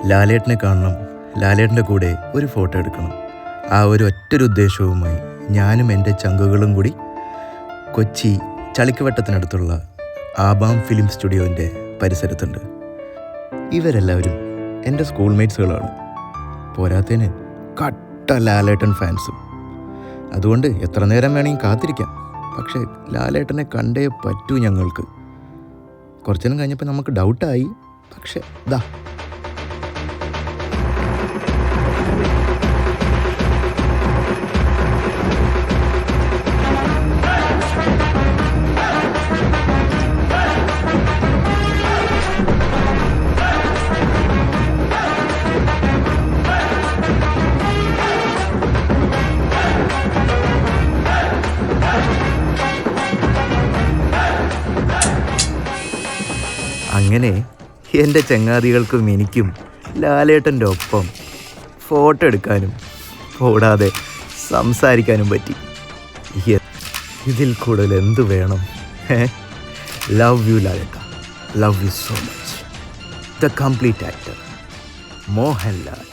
ലാലേട്ടനെ കാണണം, ലാലേട്ടൻ്റെ കൂടെ ഒരു ഫോട്ടോ എടുക്കണം. ആ ഒരു ഒറ്റൊരു ഉദ്ദേശവുമായി ഞാനും എൻ്റെ ചങ്കുകളും കൂടി കൊച്ചി ചളിക്കവട്ടത്തിനടുത്തുള്ള ആബാം ഫിലിം സ്റ്റുഡിയോൻ്റെ പരിസരത്തുണ്ട്. ഇവരെല്ലാവരും എൻ്റെ സ്കൂൾ മേറ്റ്സുകളാണ്. പോരാത്തതിന് കട്ട ലാലേട്ടൻ ഫാൻസും. അതുകൊണ്ട് എത്ര നേരം വേണമെങ്കിൽ കാത്തിരിക്കാം. പക്ഷേ ലാലേട്ടനെ കണ്ടേ പറ്റൂ ഞങ്ങൾക്ക്. കുറച്ചു നേരം കഴിഞ്ഞപ്പോൾ നമുക്ക് ഡൗട്ടായി. പക്ഷേ ദാ അങ്ങനെ എൻ്റെ ചങ്ങാതികൾക്കും എനിക്കും ലാലേട്ടൻ്റെ ഒപ്പം ഫോട്ടോ എടുക്കാനും കൂടാതെ സംസാരിക്കാനും പറ്റി. ഇതിൽ കൂടുതൽ എന്ത് വേണം? ലവ് യു ലാലേട്ട, love you so much. The complete actor Mohanlal.